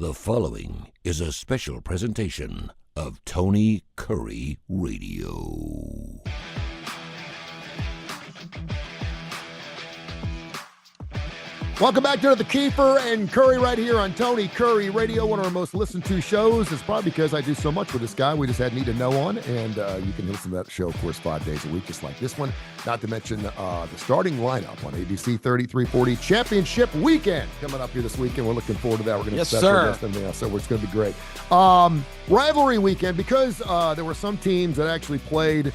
The following is a special presentation of Tony Kurre Radio. Welcome back to the Keefer and Kurre right here on Tony Kurre Radio, one of our most listened to shows. It's probably because I do so much with this guy. We just had Need to Know on, and you can listen to that show, of course, 5 days a week, just like this one. Not to mention the starting lineup on ABC 3340 Championship Weekend coming up here this weekend. We're looking forward to that. We're going to Yes, sir. everything else, so it's going to be great. Rivalry weekend, because there were some teams that actually played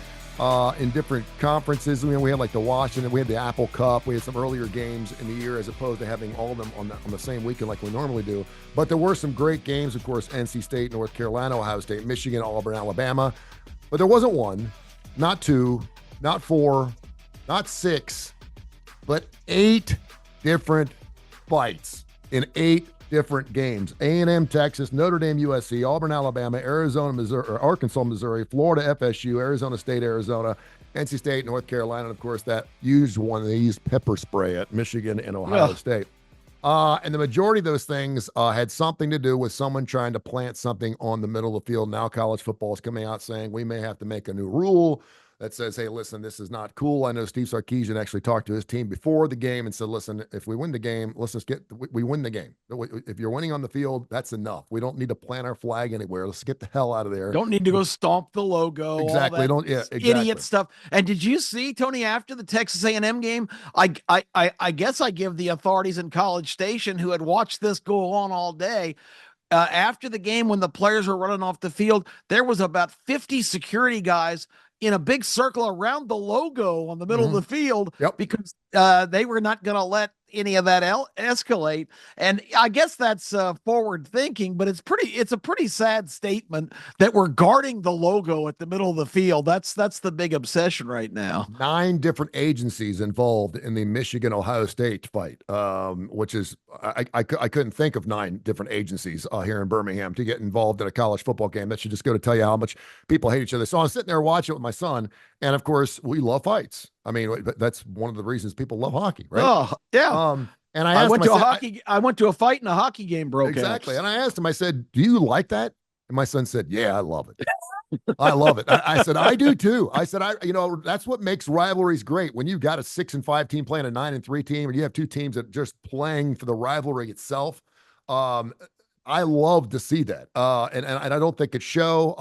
in different conferences. We had like the Washington, we had the Apple Cup, we had some earlier games in the year as opposed to having all of them on the same weekend like we normally do. But there were some great games, of course, NC State, North Carolina, Ohio State, Michigan, Auburn, Alabama. But there wasn't one, not two, not four, not six, but 8 different fights in 8 different games. A&M, Texas, Notre Dame, USC, Auburn, Alabama, Arizona, Missouri, or Arkansas, Missouri, Florida, FSU, Arizona State, Arizona, NC State, North Carolina, and of course that used one. They used pepper spray at Michigan and Ohio State. And the majority of those things had something to do with someone trying to plant something on the middle of the field. Now college football is coming out saying we may have to make a new rule that says, hey, listen, this is not cool. I know Steve Sarkisian actually talked to his team before the game and said, listen, if we win the game, let's just we win the game. If you're winning on the field, that's enough. We don't need to plant our flag anywhere. Let's get the hell out of there. Don't need to go stomp the logo. Exactly. All that idiot stuff. And did you see, Tony, after the Texas A&M game, I guess I give the authorities in College Station who had watched this go on all day, after the game when the players were running off the field, there was about 50 security guys in a big circle around the logo on the middle of the field because they were not going to let any of that escalate. And I guess that's forward thinking, but it's a pretty sad statement that we're guarding the logo at the middle of the field. That's the big obsession right now. 9 different agencies involved in the Michigan-Ohio State fight, which is, I couldn't think of 9 different agencies here in Birmingham to get involved in a college football game. That should just go to tell you how much people hate each other. So I'm sitting there watching it with my son, and of course, we love fights. I mean, that's one of the reasons people love hockey, right? Oh, yeah. And I went to a fight and a hockey game broke out. Exactly. And I asked him, I said, do you like that? And my son said, yeah, I love it. I love it. I said, I do too. I said, that's what makes rivalries great. When you've got a 6-5 team playing a 9-3 team, and you have 2 teams that are just playing for the rivalry itself. I love to see that. And I don't think it's show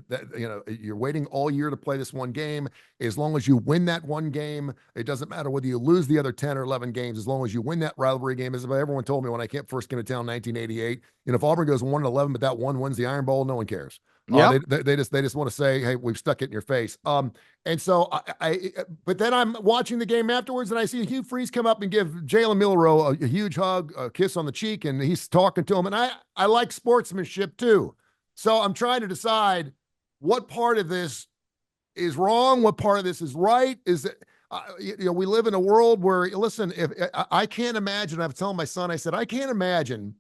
that, you're waiting all year to play this one game. As long as you win that one game, it doesn't matter whether you lose the other 10 or 11 games, as long as you win that rivalry game. As everyone told me when I first came to town in 1988, if Auburn goes 1-11, but that one wins the Iron Bowl, no one cares. They just want to say, hey, we've stuck it in your face. And so but then I'm watching the game afterwards, and I see Hugh Freeze come up and give Jalen Milroe a huge hug, a kiss on the cheek, and he's talking to him. And I like sportsmanship too. So I'm trying to decide what part of this is wrong, what part of this is right. Is that we live in a world where, listen, if I can't imagine, I was telling my son, I said, I can't imagine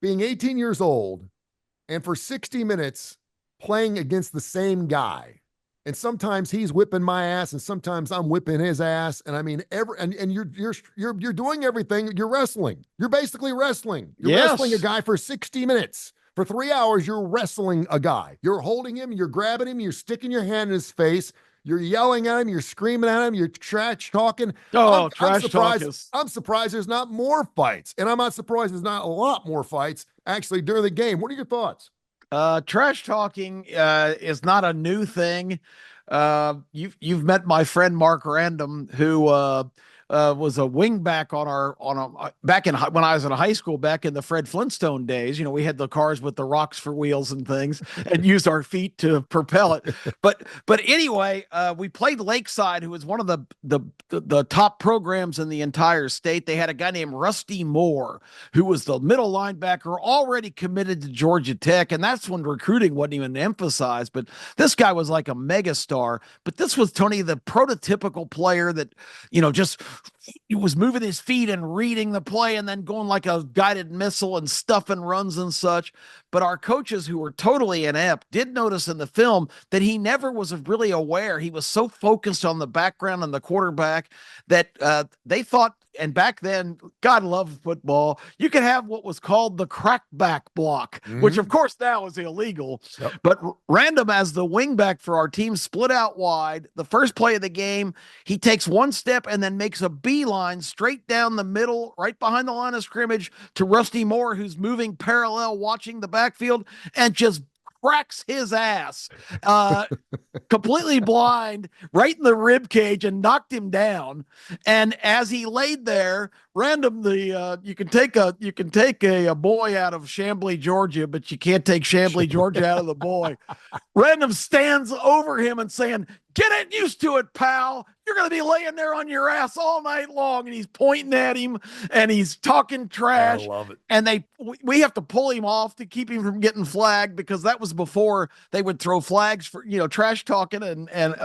being 18 years old and for 60 minutes playing against the same guy. And sometimes he's whipping my ass and sometimes I'm whipping his ass. And I mean, and you're doing everything. You're wrestling. You're basically wrestling. You're wrestling a guy for 60 minutes. For 3 hours, you're wrestling a guy. You're holding him, you're grabbing him, you're sticking your hand in his face. You're yelling at him. You're screaming at him. You're trash talking. Trash talk. I'm surprised there's not more fights. And I'm not surprised there's not a lot more fights actually during the game. What are your thoughts? Trash talking is not a new thing. You've met my friend Mark Random, who was a wingback when I was in high school, back in the Fred Flintstone days. We had the cars with the rocks for wheels and things and used our feet to propel it. But anyway, we played Lakeside, who was one of the top programs in the entire state. They had a guy named Rusty Moore, who was the middle linebacker, already committed to Georgia Tech. And that's when recruiting wasn't even emphasized. But this guy was like a megastar. But this was, Tony, the prototypical player that, just he was moving his feet and reading the play and then going like a guided missile and stuffing runs and such. But our coaches, who were totally inept, did notice in the film that he never was really aware. He was so focused on the background and the quarterback that they thought and back then, God loved football. You could have what was called the crackback block, which of course now is illegal. Yep. But Random, as the wingback for our team, split out wide. The first play of the game, he takes one step and then makes a beeline straight down the middle, right behind the line of scrimmage, to Rusty Moore, who's moving parallel, watching the backfield, and just cracks his ass, completely blind, right in the rib cage, and knocked him down. And as he laid there, randomly, you can take a boy out of Chamblee, Georgia, but you can't take Chamblee, Georgia out of the boy. Random stands over him and saying, "Get it used to it, pal. You're going to be laying there on your ass all night long." And he's pointing at him and he's talking trash. I love it. And we have to pull him off to keep him from getting flagged, because that was before they would throw flags for, trash talking. And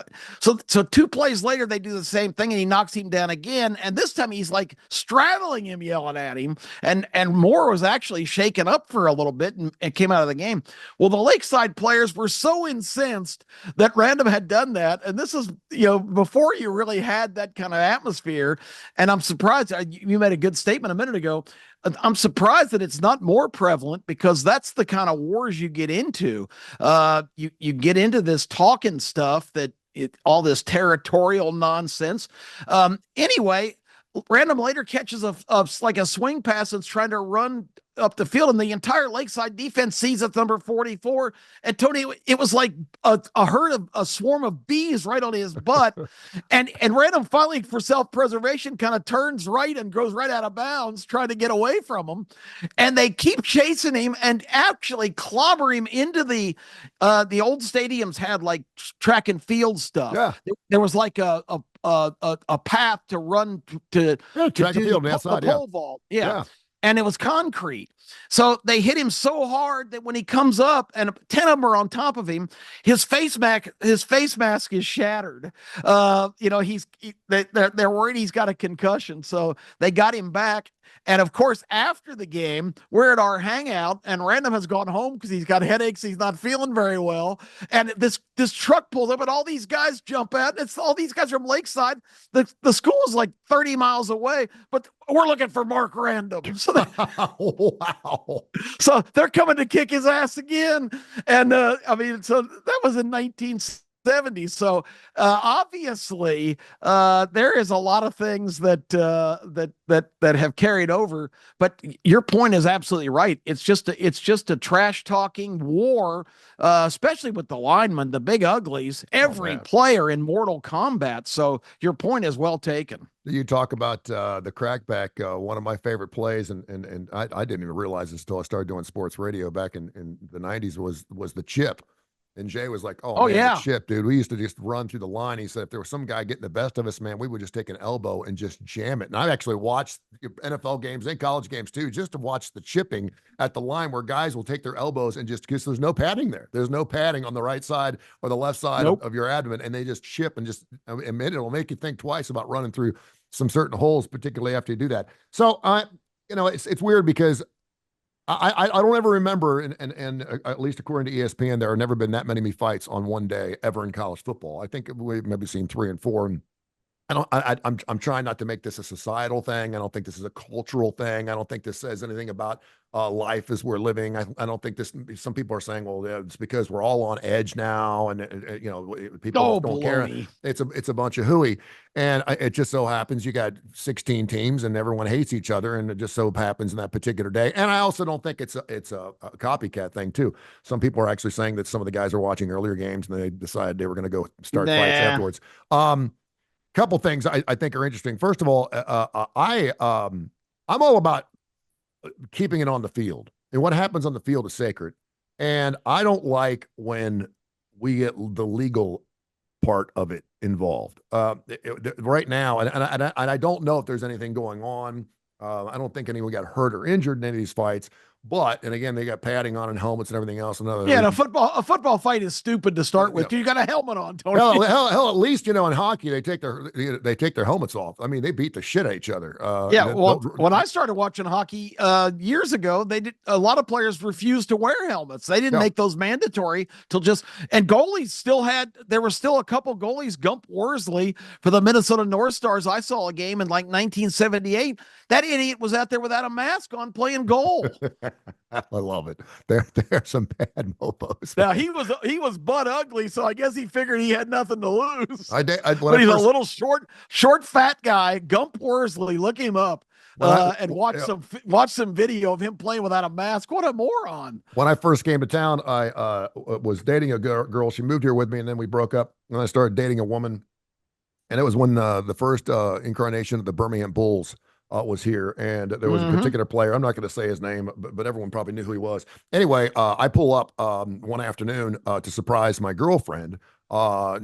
so 2 plays later, they do the same thing and he knocks him down again. And this time he's like straddling him, yelling at him. And Moore was actually shaken up for a little bit and came out of the game. Well, the Lakeside players were so incensed that Random had done that. And this is, before you really had that kind of atmosphere. And I'm surprised, you made a good statement a minute ago. I'm surprised that it's not more prevalent, because that's the kind of wars you get into. You get into this talking stuff, all this territorial nonsense. Anyway, Random later catches like a swing pass that's trying to run up the field, and the entire Lakeside defense sees it's number 44. And Tony, it was like a swarm of bees right on his butt. and Random finally, for self-preservation, kind of turns right and goes right out of bounds, trying to get away from him. And they keep chasing him and actually clobber him into the old stadiums had like track and field stuff. Yeah. There was like a path to run to track and field the outside, pole vault. Yeah. And it was concrete. So they hit him so hard that when he comes up and 10 of them are on top of him, his face mask is shattered. They're worried he's got a concussion. So they got him back. And of course, after the game, we're at our hangout, and Random has gone home because he's got headaches. He's not feeling very well. And this truck pulls up, and all these guys jump out. And it's all these guys from Lakeside. The school is like 30 miles away, but we're looking for Mark Random. So wow. So they're coming to kick his ass again. And so that was in 1970. So obviously there is a lot of things that have carried over, but your point is absolutely right. It's just a trash talking war, especially with the linemen, the big uglies, every player in Mortal Kombat. So your point is well taken. You talk about the crackback. One of my favorite plays, and I didn't even realize this until I started doing sports radio back in the 90s, was the chip. And Jay was like, oh man, yeah, the chip, dude. We used to just run through the line. He said if there was some guy getting the best of us, man, we would just take an elbow and just jam it. And I've actually watched NFL games and college games too, just to watch the chipping at the line where guys will take their elbows and just, because there's no padding there. There's no padding on the right side or the left side of your abdomen. And they just chip and just admit it'll make you think twice about running through some certain holes, particularly after you do that. So, it's weird because I don't ever remember, and at least according to ESPN, there have never been that many fights on one day ever in college football. I think we've maybe seen 3 and 4, and I'm trying not to make this a societal thing. I don't think this is a cultural thing. I don't think this says anything about life as we're living. I don't think this. Some people are saying, well, it's because we're all on edge now, and people don't care. It's a bunch of hooey, and it just so happens you got 16 teams and everyone hates each other, and it just so happens in that particular day. And I also don't think it's a copycat thing too. Some people are actually saying that some of the guys are watching earlier games and they decided they were going to go start fights afterwards. Couple things I think are interesting. First of all, I'm all about keeping it on the field, and what happens on the field is sacred. And I don't like when we get the legal part of it involved right now. And I don't know if there's anything going on. I don't think anyone got hurt or injured in any of these fights, But, and again, they got padding on and helmets and everything else. Yeah, and a football fight is stupid to start with. You got a helmet on, Tony. Hell, at least, in hockey, they take their helmets off. I mean, they beat the shit out of each other. Yeah, well, when I started watching hockey years ago, a lot of players refused to wear helmets. They didn't make those mandatory and goalies there were still a couple goalies. Gump Worsley for the Minnesota North Stars. I saw a game in like 1978. That idiot was out there without a mask on playing goal. I love it. There are some bad mofos. Now he was butt ugly, so I guess he figured he had nothing to lose. But he's a little short, fat guy. Gump Worsley, look him up and watch some video of him playing without a mask. What a moron! When I first came to town, I was dating a girl. She moved here with me, and then we broke up. And I started dating a woman, and it was when the first incarnation of the Birmingham Bulls was here, and there was a particular player. I'm not going to say his name, but everyone probably knew who he was. Anyway, I pull up one afternoon to surprise my girlfriend,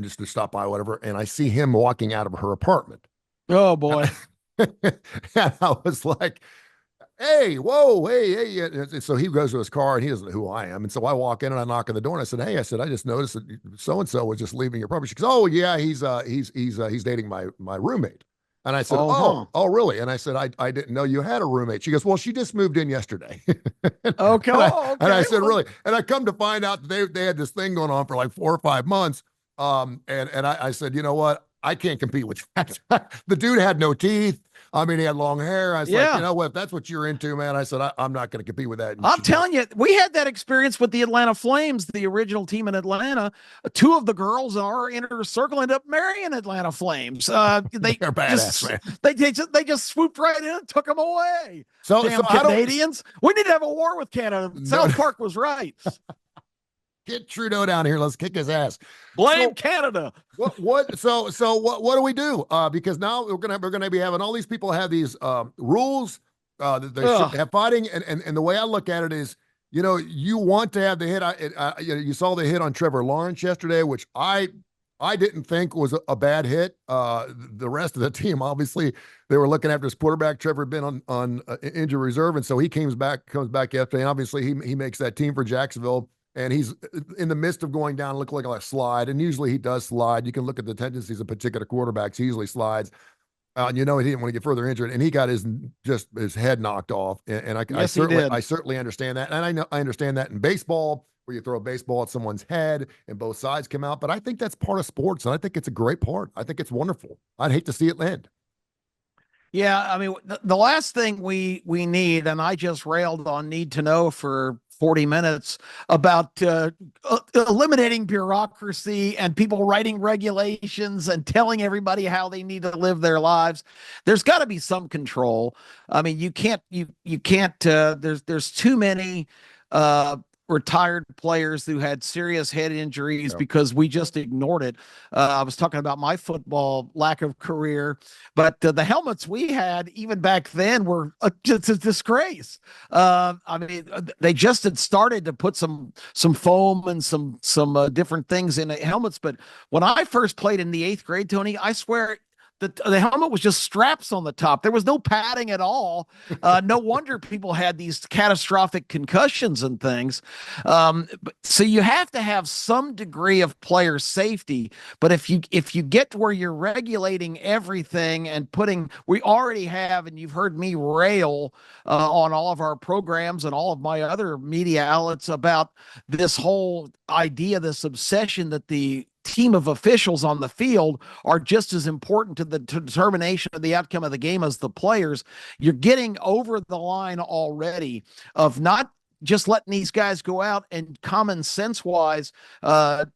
just to stop by, whatever, and I see him walking out of her apartment. Oh boy! And I was like, "Hey, whoa, hey!" And so he goes to his car, and he doesn't know who I am. And so I walk in and I knock on the door, and I said, "Hey," I said, "I just noticed that so and so was just leaving your property." She goes, "Oh yeah, he's dating my roommate." And I said, oh, really? And I said, I didn't know you had a roommate. She goes, well, she just moved in yesterday. Okay. And I said, really? And I come to find out that they had this thing going on for like 4 or 5 months. And I said, you know what? I can't compete with that. The dude had no teeth. I mean, he had long hair. I was like, you know what? If that's what you're into, man, I said, I'm not going to compete with that. And I'm telling you, we had that experience with the Atlanta Flames, the original team in Atlanta. 2 of the girls in our inner circle ended up marrying Atlanta Flames. They're badass, man. They just swooped right in and took them away. So Canadians. We need to have a war with Canada. South Park was right. Get Trudeau down here. Let's kick his ass. Blame Canada. What do we do? Because now we're gonna be having all these people have these rules that they should have fighting, and the way I look at it is, you want to have the hit. You saw the hit on Trevor Lawrence yesterday, which I didn't think was a bad hit. The rest of the team, obviously, they were looking after his quarterback. Trevor had been on injury reserve, and so he comes back yesterday. And obviously, he makes that team for Jacksonville. And he's in the midst of going down, look like a slide. And usually he does slide. You can look at the tendencies of particular quarterbacks. He usually slides. He didn't want to get further injured. And he got his head knocked off. And I certainly understand that. And I understand that in baseball, where you throw a baseball at someone's head and both sides come out. But I think that's part of sports. And I think it's a great part. I think it's wonderful. I'd hate to see it end. Yeah, I mean, the last thing we need, and I just railed on Need to Know for 40 minutes about eliminating bureaucracy and people writing regulations and telling everybody how they need to live their lives. There's got to be some control. I mean, you can't, there's too many retired players who had serious head injuries because we just ignored it. I was talking about my football lack of career, but the helmets we had even back then were just a disgrace. I mean, they just had started to put some foam and some different things in the helmets. But when I first played in the 8th grade, Tony, I swear the helmet was just straps on the top. There was no padding at all. No wonder people had these catastrophic concussions and things. So you have to have some degree of player safety. But if you get to where you're regulating everything and we already have, and you've heard me rail on all of our programs and all of my other media outlets about this whole idea, this obsession that the team of officials on the field are just as important to the determination of the outcome of the game as the players. You're getting over the line already of not just letting these guys go out and common sense wise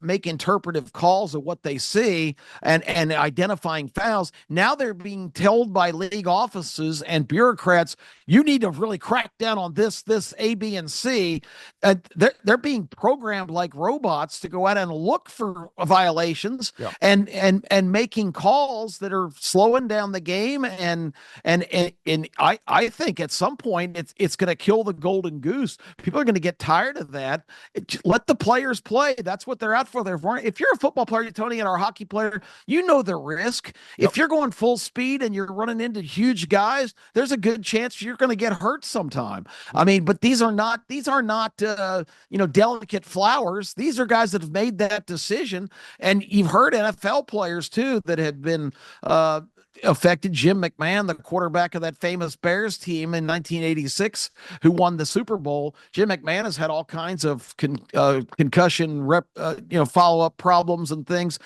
make interpretive calls of what they see and identifying fouls. Now they're being told by league offices and bureaucrats, you need to really crack down on this A, B, and C. They're being programmed like robots to go out and look for violations and making calls that are slowing down the game. And I think at some point it's going to kill the golden goose. People are going to get tired of that. Let the players play. That's what they're out for. If you're a football player, Tony, and our hockey player, you know the risk. Yep. If you're going full speed and you're running into huge guys, there's a good chance you're going to get hurt sometime. I mean, but these are not delicate flowers. These are guys that have made that decision. And you've heard NFL players too that have been affected. Jim McMahon, the quarterback of that famous Bears team in 1986, who won the Super Bowl. Jim McMahon has had all kinds of concussion follow-up problems and things.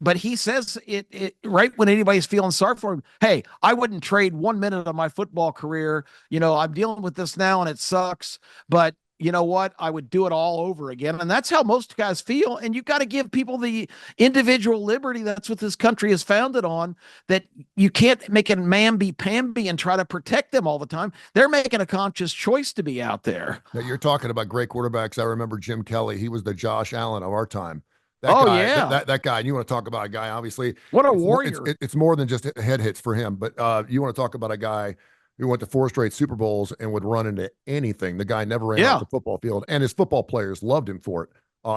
But he says it right when anybody's feeling sorry for him. Hey, I wouldn't trade 1 minute of my football career. I'm dealing with this now and it sucks, but you know what? I would do it all over again. And that's how most guys feel. And you've got to give people the individual liberty. That's what this country is founded on, that you can't make a mamby-pamby and try to protect them all the time. They're making a conscious choice to be out there. Now, you're talking about great quarterbacks. I remember Jim Kelly. He was the Josh Allen of our time. That guy. And you want to talk about a guy, obviously. What a warrior. It's more than just head hits for him. But you want to talk about a guy who went to 4 straight Super Bowls and would run into anything. The guy never ran off the football field, and his football players loved him for it.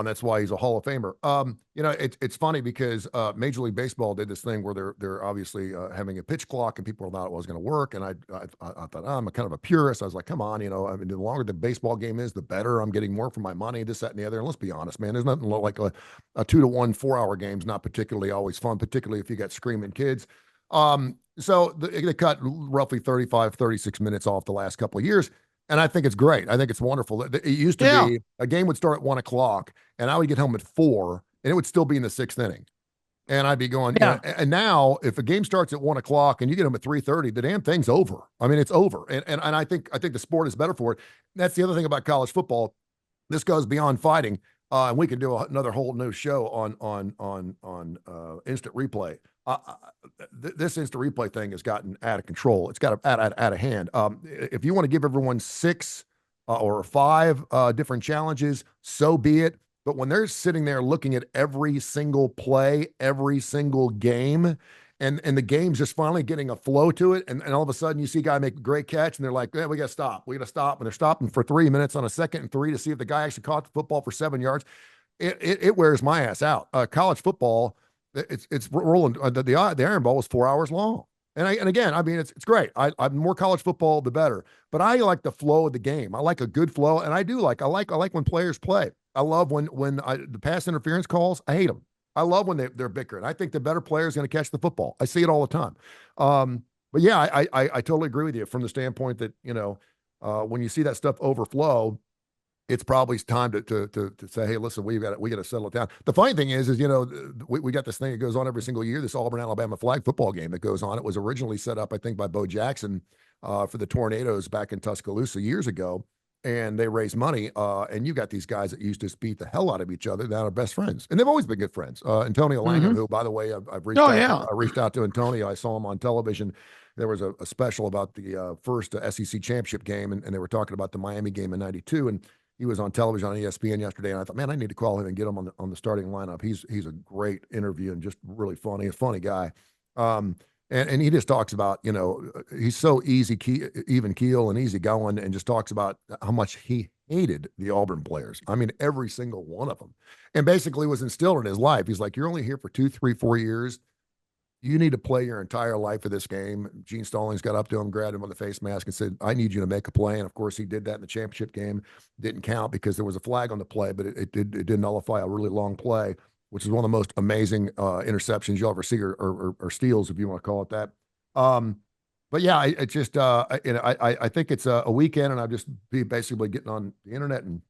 That's why he's a Hall of Famer. It's funny because Major League Baseball did this thing where they're obviously having a pitch clock, and people thought it was going to work. And I thought, I'm kind of a purist. I was like, come on, the longer the baseball game is, the better. I'm getting more for my money, this, that, and the other. And let's be honest, man, there's nothing like a 2-to-1 4-hour game's not particularly always fun, particularly if you got screaming kids. So they cut roughly 35, 36 minutes off the last couple of years. And I think it's great. I think it's wonderful. It used to be a game would start at 1 o'clock and I would get home at 4 and it would still be in the 6th inning. And I'd be going, and now if a game starts at 1 o'clock and you get them at 3:30, the damn thing's over. I mean, it's over. And I think the sport is better for it. That's the other thing about college football. This goes beyond fighting. And we can do another whole new show on instant replay. This instant replay thing has gotten out of control. It's got out of hand. If you want to give everyone 6 or 5 different challenges, so be it. But when they're sitting there looking at every single play, every single game, and the game's just finally getting a flow to it, and all of a sudden you see a guy make a great catch, and they're like, we got to stop. We got to stop. And they're stopping for 3 minutes on a 2nd and 3 to see if the guy actually caught the football for 7 yards. It wears my ass out. College football, it's rolling. The Iron Bowl was 4 hours long. And again, I mean, it's great. I'm more college football, the better. But I like the flow of the game. I like a good flow, and I like when players play. I love when the pass interference calls. I hate them. I love when they're bickering. I think the better player is going to catch the football. I see it all the time. But yeah, I totally agree with you from the standpoint that when you see that stuff overflow, it's probably time to say, hey, listen, we got to settle it down. The funny thing is we got this thing that goes on every single year, this Auburn Alabama flag football game that goes on. It was originally set up, I think, by Bo Jackson for the Tornadoes back in Tuscaloosa years ago, and they raised money. And you got these guys that used to beat the hell out of each other that are best friends, and they've always been good friends. Antonio Langham, who, by the way, I've reached I reached out to Antonio. I saw him on television. There was a special about the first SEC championship game, and they were talking about the Miami game in '92, and he was on television on ESPN yesterday, and I thought, man, I need to call him and get him on the starting lineup. He's a great interview and just really funny, a funny guy. And he just talks about, he's so even keel and easy going, and just talks about how much he hated the Auburn players. I mean, every single one of them, and basically was instilled in his life. He's like, you're only here for 2, 3, 4 years. You need to play your entire life for this game. Gene Stallings got up to him, grabbed him on the face mask and said, I need you to make a play. And of course he did that in the championship game. Didn't count because there was a flag on the play, but it did nullify a really long play, which is one of the most amazing interceptions you'll ever see, or steals, if you want to call it that. But yeah, I think it's a weekend, and I'll just be basically getting on the internet, and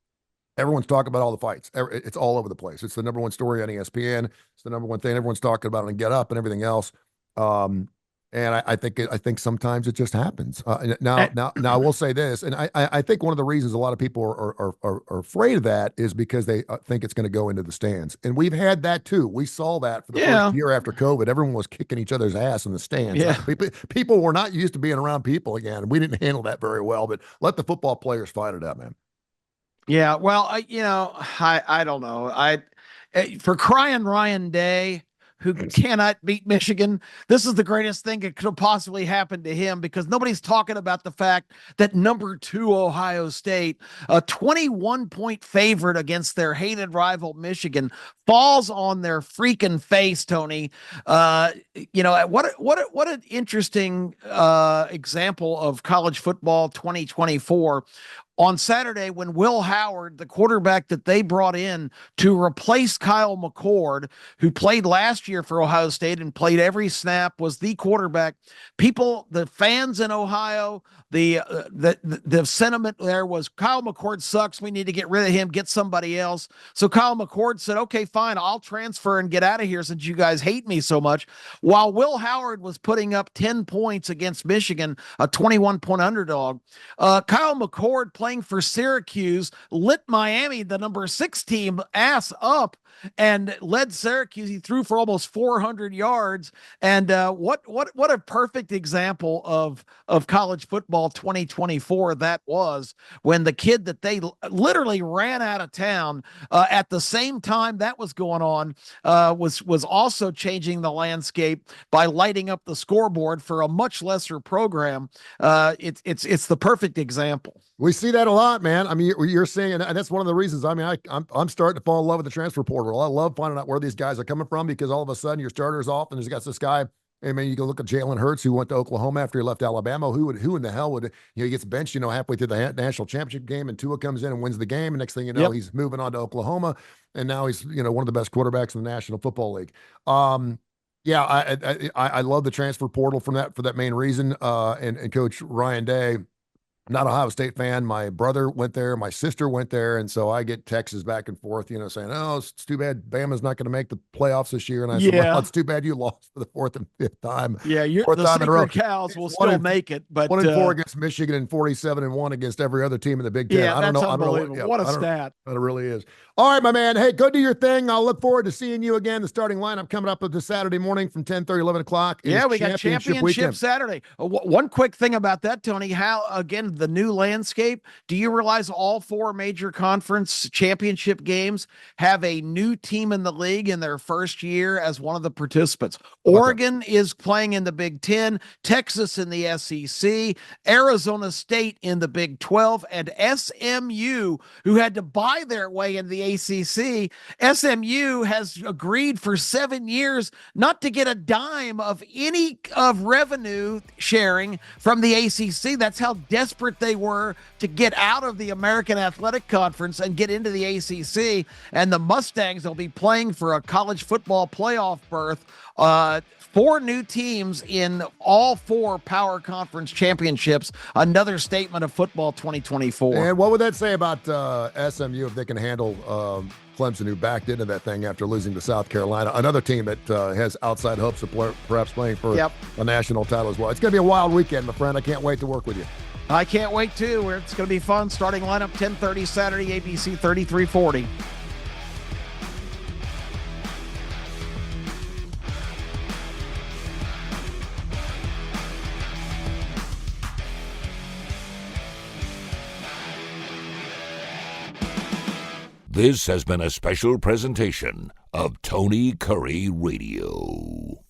everyone's talking about all the fights. It's all over the place. It's the number one story on ESPN. It's the number one thing everyone's talking about on Get Up and everything else. And I think sometimes it just happens. Now I will say this, and I think one of the reasons a lot of people are afraid of that is because they think it's going to go into the stands. And we've had that too. We saw that for the first year after COVID. Everyone was kicking each other's ass in the stands. Yeah. People were not used to being around people again, and we didn't handle that very well. But let the football players fight it out, man. Yeah, well, I don't know. For crying Ryan Day, who cannot beat Michigan. This is the greatest thing that could have possibly happened to him, because nobody's talking about the fact that number 2 Ohio State, a 21-point favorite against their hated rival Michigan, falls on their freaking face, Tony. What an interesting example of college football 2024. On Saturday, when Will Howard, the quarterback that they brought in to replace Kyle McCord, who played last year for Ohio State and played every snap, was the quarterback, the fans in Ohio, the sentiment there was, Kyle McCord sucks. We need to get rid of him, get somebody else. So Kyle McCord said, okay, fine, I'll transfer and get out of here since you guys hate me so much. While Will Howard was putting up 10 points against Michigan, a 21-point underdog, Kyle McCord playing for Syracuse lit Miami, the number 6 team, ass up and led Syracuse. He threw for almost 400 yards. And what a perfect example of college football 2024 that was, when the kid that they literally ran out of town at the same time that was going on was also changing the landscape by lighting up the scoreboard for a much lesser program. It's the perfect example. We see that a lot, man. I mean, you're seeing, and that's one of the reasons. I mean, I'm starting to fall in love with the transfer portal. I love finding out where these guys are coming from, because all of a sudden your starter's off, and there's got this guy. I mean, you can look at Jalen Hurts, who went to Oklahoma after he left Alabama. Who in the hell would, he gets benched, halfway through the national championship game, and Tua comes in and wins the game. And next thing you know, he's moving on to Oklahoma, and now he's, one of the best quarterbacks in the National Football League. Yeah, I love the transfer portal for that main reason. And Coach Ryan Day, not an Ohio State fan. My brother went there. My sister went there. And so I get texts back and forth, saying, oh, it's too bad Bama's not going to make the playoffs this year. And I said, well, it's too bad you lost for the 4th and 5th time. Yeah, the Secret Cows will still make it. But 1-4 against Michigan and 47-1 against every other team in the Big Ten. Yeah, that's unbelievable. What a stat. It really is. All right, my man. Hey, go do your thing. I'll look forward to seeing you again. The starting lineup coming up this Saturday morning from 10:30, 11 o'clock. Yeah, we got championship Saturday. One quick thing about that, Tony, how, again, the new landscape. Do you realize all 4 major conference championship games have a new team in the league in their first year as one of the participants? Oregon is playing in the Big Ten, Texas in the SEC, Arizona State in the Big 12, and SMU, who had to buy their way in the ACC. SMU has agreed for 7 years not to get a dime of any of revenue sharing from the ACC. That's how desperate they were to get out of the American Athletic Conference and get into the ACC. And the Mustangs will be playing for a college football playoff berth. 4 new teams in all 4 power conference championships. Another statement of football 2024. And what would that say about SMU if they can handle Clemson, who backed into that thing after losing to South Carolina? Another team that has outside hopes of perhaps playing for a national title as well. It's going to be a wild weekend, my friend. I can't wait to work with you. I can't wait too. It's going to be fun. Starting lineup 10:30 Saturday, ABC 3340. This has been a special presentation of Tony Curry Radio.